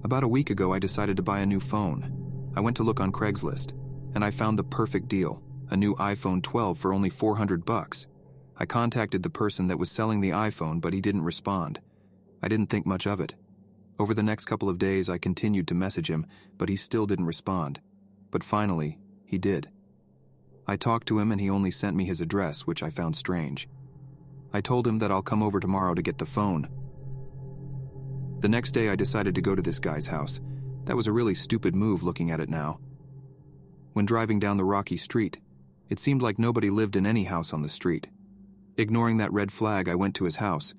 About a week ago, I decided to buy a new phone. I went to look on Craigslist, and I found the perfect deal, a new iPhone 12 for only $400. I contacted the person that was selling the iPhone, but he didn't respond. I didn't think much of it. Over the next couple of days, I continued to message him, but he still didn't respond. But finally, he did. I talked to him and he only sent me his address, which I found strange. I told him that I'll come over tomorrow to get the phone. The next day, I decided to go to this guy's house. That was a really stupid move looking at it now. When driving down the rocky street, it seemed like nobody lived in any house on the street. Ignoring that red flag, I went to his house.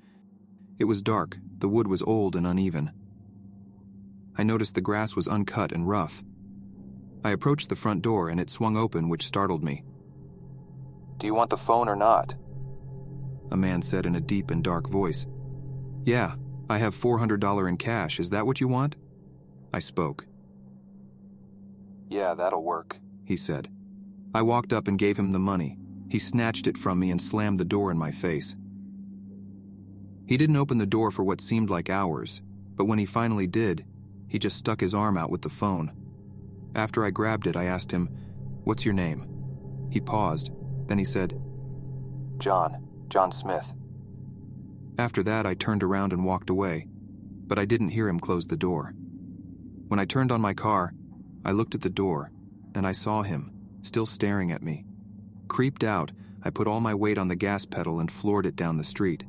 It was dark, the wood was old and uneven. I noticed the grass was uncut and rough. I approached the front door and it swung open, which startled me. "Do you want the phone or not?" A man said in a deep and dark voice. "Yeah, I have $400 in cash, is that what you want?" I spoke. "Yeah, that'll work," he said. I walked up and gave him the money. He snatched it from me and slammed the door in my face. He didn't open the door for what seemed like hours, but when he finally did, he just stuck his arm out with the phone. After I grabbed it, I asked him, "What's your name?" He paused, then he said, John Smith." After that, I turned around and walked away, but I didn't hear him close the door. When I turned on my car, I looked at the door, and I saw him, still staring at me. Creeped out, I put all my weight on the gas pedal and floored it down the street.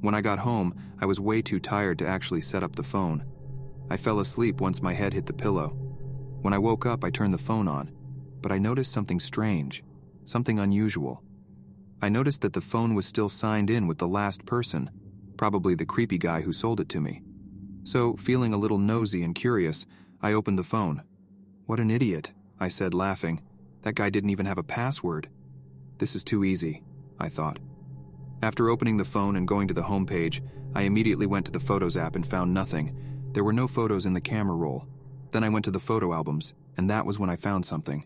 When I got home, I was way too tired to actually set up the phone. I fell asleep once my head hit the pillow. When I woke up, I turned the phone on, but I noticed something strange, something unusual. I noticed that the phone was still signed in with the last person, probably the creepy guy who sold it to me. So, feeling a little nosy and curious, I opened the phone. "What an idiot," I said, laughing. "That guy didn't even have a password." This is too easy, I thought. After opening the phone and going to the home page, I immediately went to the Photos app and found nothing. There were no photos in the camera roll. Then I went to the photo albums, and that was when I found something.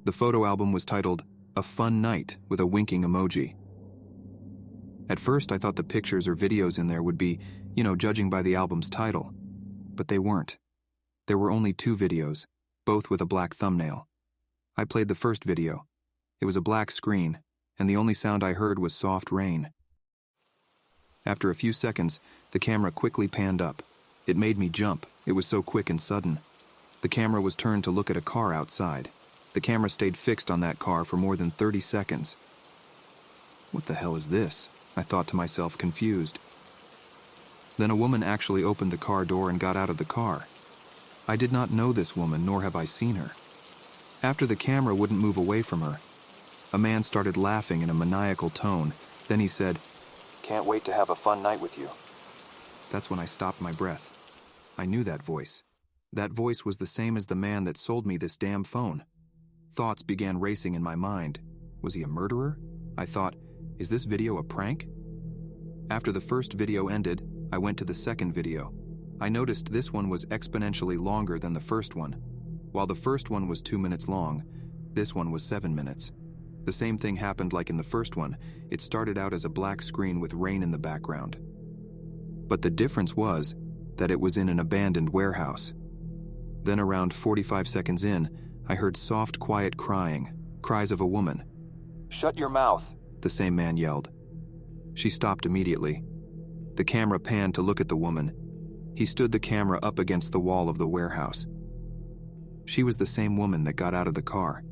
The photo album was titled, "A Fun Night," with a winking emoji. At first, I thought the pictures or videos in there would be, judging by the album's title. But they weren't. There were only 2 videos, both with a black thumbnail. I played the first video. It was a black screen, and the only sound I heard was soft rain. After a few seconds, the camera quickly panned up. It made me jump. It was so quick and sudden. The camera was turned to look at a car outside. The camera stayed fixed on that car for more than 30 seconds. What the hell is this? I thought to myself, confused. Then a woman actually opened the car door and got out of the car. I did not know this woman, nor have I seen her. After the camera wouldn't move away from her, a man started laughing in a maniacal tone. Then he said, "Can't wait to have a fun night with you." That's when I stopped my breath. I knew that voice. That voice was the same as the man that sold me this damn phone. Thoughts began racing in my mind. Was he a murderer? I thought, is this video a prank? After the first video ended, I went to the second video. I noticed this one was exponentially longer than the first one. While the first one was 2 minutes long, this one was 7 minutes. The same thing happened like in the first one. It started out as a black screen with rain in the background. But the difference was that it was in an abandoned warehouse. Then around 45 seconds in, I heard soft, quiet cries of a woman. "Shut your mouth," the same man yelled. She stopped immediately. The camera panned to look at the woman. He stood the camera up against the wall of the warehouse. She was the same woman that got out of the car.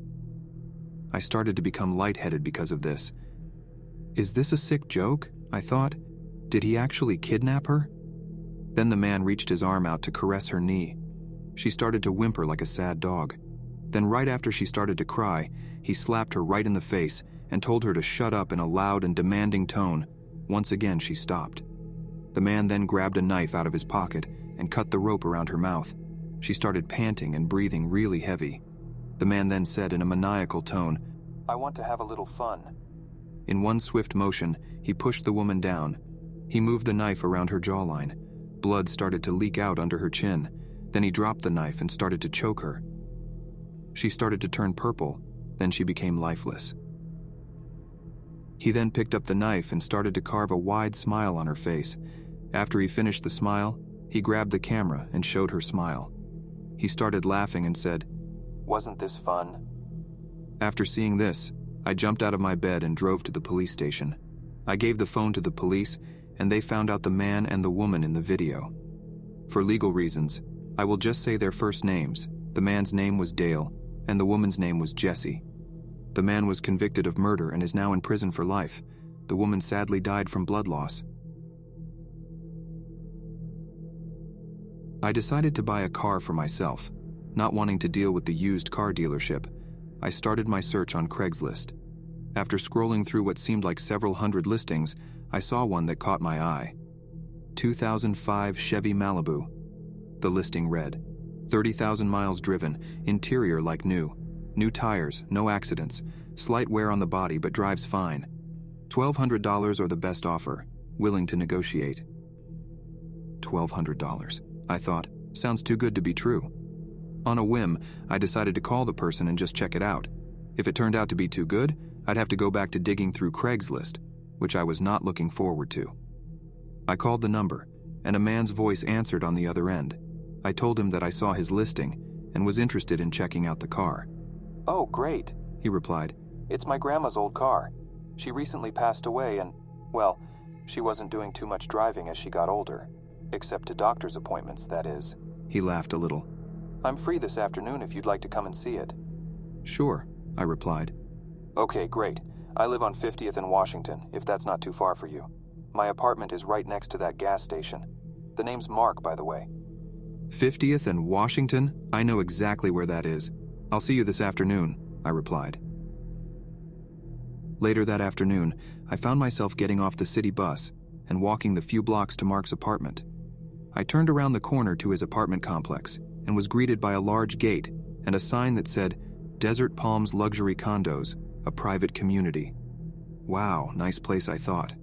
I started to become lightheaded because of this. Is this a sick joke? I thought. Did he actually kidnap her? Then the man reached his arm out to caress her knee. She started to whimper like a sad dog. Then right after she started to cry, he slapped her right in the face and told her to shut up in a loud and demanding tone. Once again, she stopped. The man then grabbed a knife out of his pocket and cut the rope around her mouth. She started panting and breathing really heavy. The man then said in a maniacal tone, "I want to have a little fun." In one swift motion, he pushed the woman down. He moved the knife around her jawline. Blood started to leak out under her chin. Then he dropped the knife and started to choke her. She started to turn purple, then she became lifeless. He then picked up the knife and started to carve a wide smile on her face. After he finished the smile, he grabbed the camera and showed her smile. He started laughing and said, "Wasn't this fun?" After seeing this, I jumped out of my bed and drove to the police station. I gave the phone to the police, and they found out the man and the woman in the video. For legal reasons, I will just say their first names. The man's name was Dale, and the woman's name was Jessie. The man was convicted of murder and is now in prison for life. The woman sadly died from blood loss. I decided to buy a car for myself. Not wanting to deal with the used car dealership, I started my search on Craigslist. After scrolling through what seemed like several hundred listings, I saw one that caught my eye. 2005 Chevy Malibu. The listing read, 30,000 miles driven, interior like new. New tires, no accidents, slight wear on the body but drives fine. $1,200 or the best offer, willing to negotiate. $1,200, I thought, sounds too good to be true. On a whim, I decided to call the person and just check it out. If it turned out to be too good, I'd have to go back to digging through Craigslist, which I was not looking forward to. I called the number, and a man's voice answered on the other end. I told him that I saw his listing and was interested in checking out the car. "Oh, great," he replied. "It's my grandma's old car. She recently passed away and, well, she wasn't doing too much driving as she got older. Except to doctor's appointments, that is." He laughed a little. "I'm free this afternoon if you'd like to come and see it." "Sure," I replied. "Okay, great. I live on 50th and Washington, if that's not too far for you. My apartment is right next to that gas station. The name's Mark, by the way." 50th and Washington? I know exactly where that is. I'll see you this afternoon, I replied. Later that afternoon, I found myself getting off the city bus and walking the few blocks to Mark's apartment. I turned around the corner to his apartment complex and was greeted by a large gate and a sign that said, Desert Palms Luxury Condos, a private community. Wow, nice place, I thought.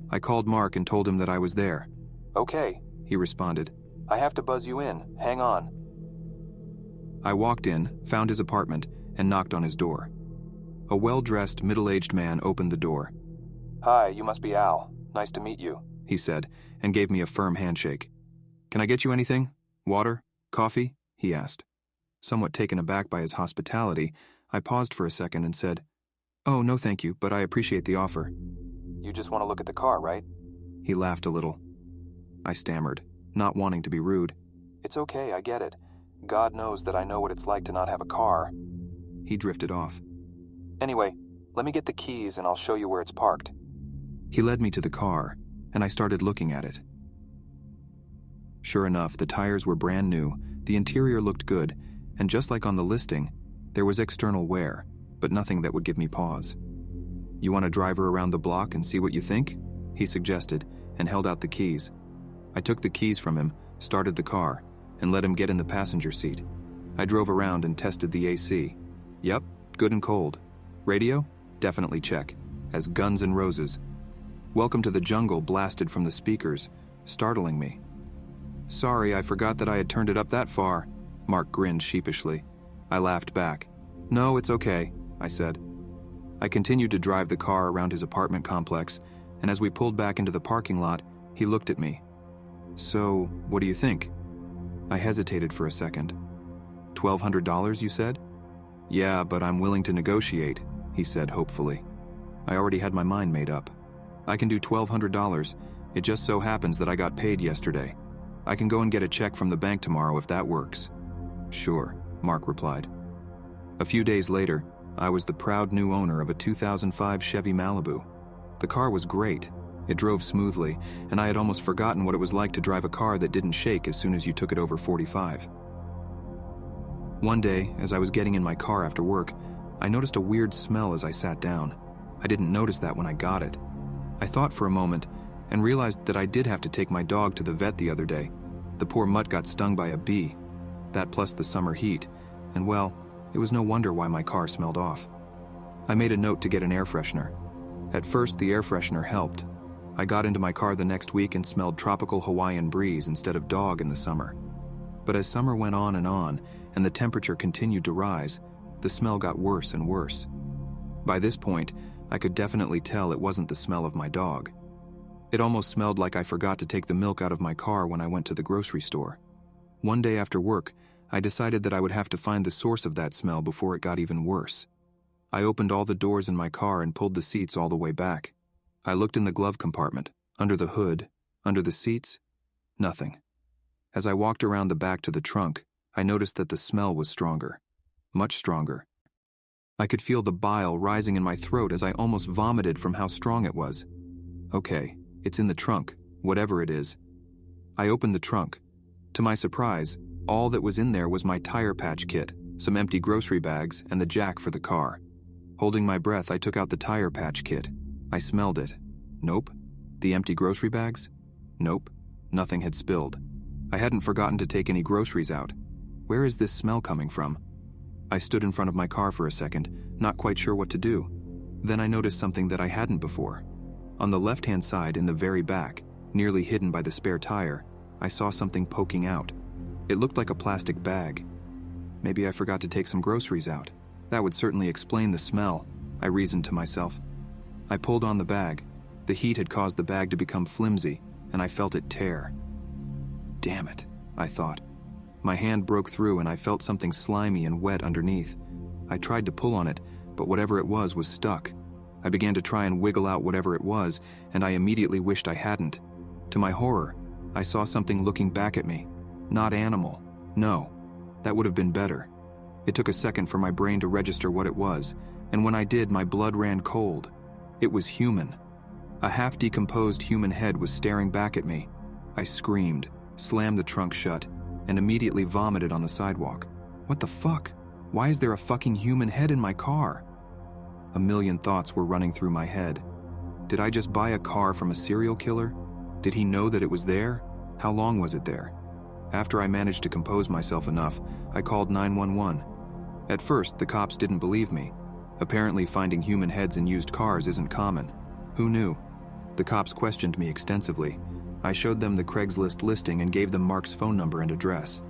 I called Mark and told him that I was there. "Okay," he responded. "I have to buzz you in. Hang on." I walked in, found his apartment, and knocked on his door. A well-dressed, middle-aged man opened the door. "Hi, you must be Al. Nice to meet you," he said, and gave me a firm handshake. "Can I get you anything? Water? Coffee?" he asked. Somewhat taken aback by his hospitality, I paused for a second and said, "Oh, no thank you, but I appreciate the offer." "You just want to look at the car, right?" He laughed a little. I stammered, not wanting to be rude. "It's okay, I get it. God knows that I know what it's like to not have a car." He drifted off. "Anyway, let me get the keys and I'll show you where it's parked." He led me to the car, and I started looking at it. Sure enough, the tires were brand new, the interior looked good, and just like on the listing, there was external wear, but nothing that would give me pause. "You want to drive her around the block and see what you think?" he suggested, and held out the keys. I took the keys from him, started the car, and let him get in the passenger seat. I drove around and tested the AC. Yep, good and cold. Radio? Definitely check. As Guns N' Roses. Welcome to the Jungle blasted from the speakers, startling me. "Sorry, I forgot that I had turned it up that far," Mark grinned sheepishly. I laughed back. "No, it's okay," I said. I continued to drive the car around his apartment complex, and as we pulled back into the parking lot, he looked at me. "So, what do you think?" I hesitated for a second. $1,200, you said? "Yeah, but I'm willing to negotiate," he said hopefully. I already had my mind made up. "I can do $1,200. It just so happens that I got paid yesterday. I can go and get a check from the bank tomorrow if that works." "Sure," Mark replied. A few days later, I was the proud new owner of a 2005 Chevy Malibu. The car was great. It drove smoothly, and I had almost forgotten what it was like to drive a car that didn't shake as soon as you took it over 45. One day, as I was getting in my car after work, I noticed a weird smell as I sat down. I didn't notice that when I got it. I thought for a moment and realized that I did have to take my dog to the vet the other day. The poor mutt got stung by a bee. That plus the summer heat, and well, it was no wonder why my car smelled off. I made a note to get an air freshener. At first, the air freshener helped. I got into my car the next week and smelled tropical Hawaiian breeze instead of dog in the summer. But as summer went on, and the temperature continued to rise, the smell got worse and worse. By this point, I could definitely tell it wasn't the smell of my dog. It almost smelled like I forgot to take the milk out of my car when I went to the grocery store. One day after work, I decided that I would have to find the source of that smell before it got even worse. I opened all the doors in my car and pulled the seats all the way back. I looked in the glove compartment, under the hood, under the seats. Nothing. As I walked around the back to the trunk, I noticed that the smell was stronger. Much stronger. I could feel the bile rising in my throat as I almost vomited from how strong it was. Okay, it's in the trunk, whatever it is. I opened the trunk. To my surprise, all that was in there was my tire patch kit, some empty grocery bags, and the jack for the car. Holding my breath, I took out the tire patch kit. I smelled it. Nope. The empty grocery bags? Nope. Nothing had spilled. I hadn't forgotten to take any groceries out. Where is this smell coming from? I stood in front of my car for a second, not quite sure what to do. Then I noticed something that I hadn't before. On the left-hand side, in the very back, nearly hidden by the spare tire, I saw something poking out. It looked like a plastic bag. Maybe I forgot to take some groceries out. That would certainly explain the smell, I reasoned to myself. I pulled on the bag. The heat had caused the bag to become flimsy, and I felt it tear. Damn it, I thought. My hand broke through and I felt something slimy and wet underneath. I tried to pull on it, but whatever it was stuck. I began to try and wiggle out whatever it was, and I immediately wished I hadn't. To my horror, I saw something looking back at me. Not animal. No. That would have been better. It took a second for my brain to register what it was, and when I did, my blood ran cold. It was human. A half-decomposed human head was staring back at me. I screamed, slammed the trunk shut, and immediately vomited on the sidewalk. What the fuck? Why is there a fucking human head in my car? A million thoughts were running through my head. Did I just buy a car from a serial killer? Did he know that it was there? How long was it there? After I managed to compose myself enough, I called 911. At first, the cops didn't believe me. Apparently, finding human heads in used cars isn't common. Who knew? The cops questioned me extensively. I showed them the Craigslist listing and gave them Mark's phone number and address.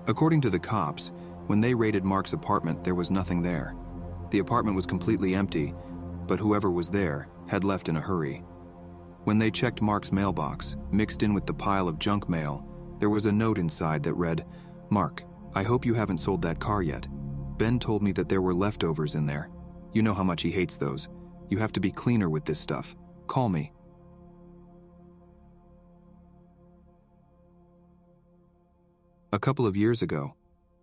According to the cops, when they raided Mark's apartment, there was nothing there. The apartment was completely empty, but whoever was there had left in a hurry. When they checked Mark's mailbox, mixed in with the pile of junk mail, there was a note inside that read, "Mark, I hope you haven't sold that car yet. Ben told me that there were leftovers in there. You know how much he hates those. You have to be cleaner with this stuff. Call me." A couple of years ago,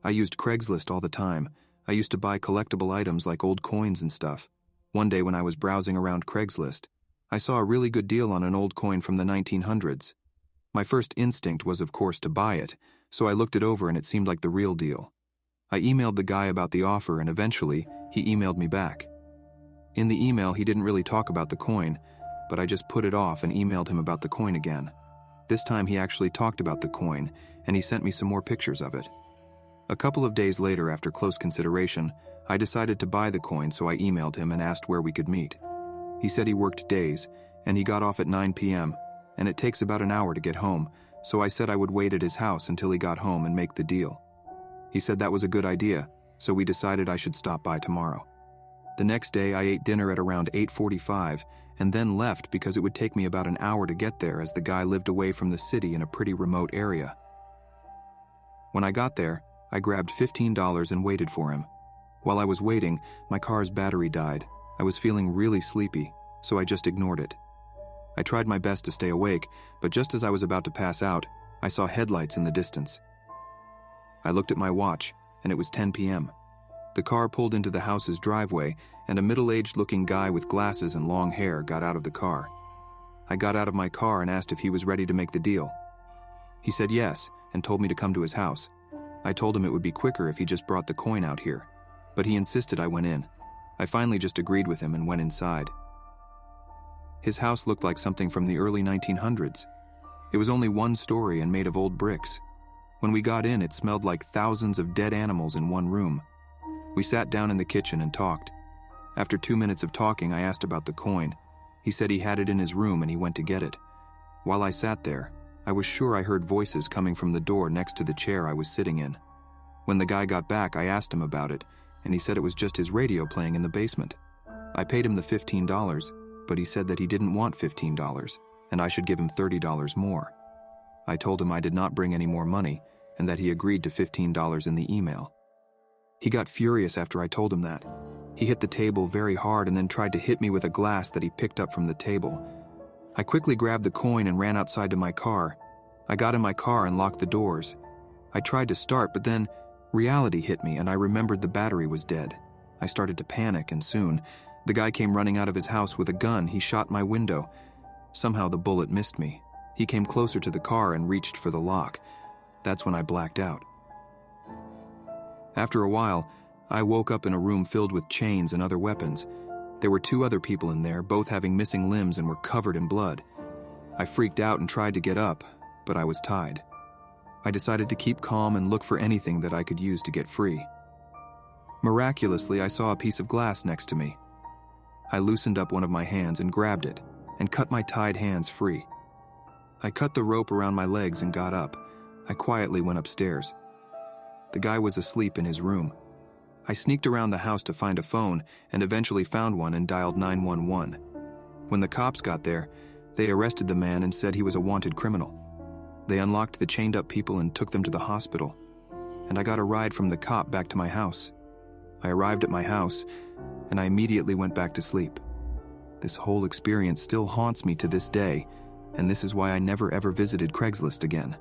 I used Craigslist all the time. I used to buy collectible items like old coins and stuff. One day when I was browsing around Craigslist, I saw a really good deal on an old coin from the 1900s. My first instinct was, of course, to buy it, so I looked it over and it seemed like the real deal. I emailed the guy about the offer and eventually, he emailed me back. In the email, he didn't really talk about the coin, but I just put it off and emailed him about the coin again. This time he actually talked about the coin, and he sent me some more pictures of it. A couple of days later, after close consideration, I decided to buy the coin, so I emailed him and asked where we could meet. He said he worked days, and he got off at 9 p.m., and it takes about an hour to get home, so I said I would wait at his house until he got home and make the deal. He said that was a good idea, so we decided I should stop by tomorrow. The next day, I ate dinner at around 8:45 and then left because it would take me about an hour to get there as the guy lived away from the city in a pretty remote area. When I got there, I grabbed $15 and waited for him. While I was waiting, my car's battery died. I was feeling really sleepy, so I just ignored it. I tried my best to stay awake, but just as I was about to pass out, I saw headlights in the distance. I looked at my watch, and it was 10 p.m. The car pulled into the house's driveway, and a middle-aged looking guy with glasses and long hair got out of the car. I got out of my car and asked if he was ready to make the deal. He said yes, and told me to come to his house. I told him it would be quicker if he just brought the coin out here, but he insisted I went in. I finally just agreed with him and went inside. His house looked like something from the early 1900s. It was only one story and made of old bricks. When we got in, it smelled like thousands of dead animals in one room. We sat down in the kitchen and talked. After 2 minutes of talking, I asked about the coin. He said he had it in his room and he went to get it. While I sat there, I was sure I heard voices coming from the door next to the chair I was sitting in. When the guy got back, I asked him about it, and he said it was just his radio playing in the basement. I paid him the $15, but he said that he didn't want $15 and I should give him $30 more. I told him I did not bring any more money and that he agreed to $15 in the email. He got furious after I told him that. He hit the table very hard and then tried to hit me with a glass that he picked up from the table. I quickly grabbed the coin and ran outside to my car. I got in my car and locked the doors. I tried to start, but then reality hit me and I remembered the battery was dead. I started to panic, and soon, the guy came running out of his house with a gun. He shot my window. Somehow the bullet missed me. He came closer to the car and reached for the lock. That's when I blacked out. After a while, I woke up in a room filled with chains and other weapons. There were 2 other people in there, both having missing limbs and were covered in blood. I freaked out and tried to get up, but I was tied. I decided to keep calm and look for anything that I could use to get free. Miraculously, I saw a piece of glass next to me. I loosened up one of my hands and grabbed it and cut my tied hands free. I cut the rope around my legs and got up. I quietly went upstairs. The guy was asleep in his room. I sneaked around the house to find a phone and eventually found one and dialed 911. When the cops got there, they arrested the man and said he was a wanted criminal. They unlocked the chained up people and took them to the hospital, and I got a ride from the cop back to my house. I arrived at my house, and I immediately went back to sleep. This whole experience still haunts me to this day, and this is why I never ever visited Craigslist again.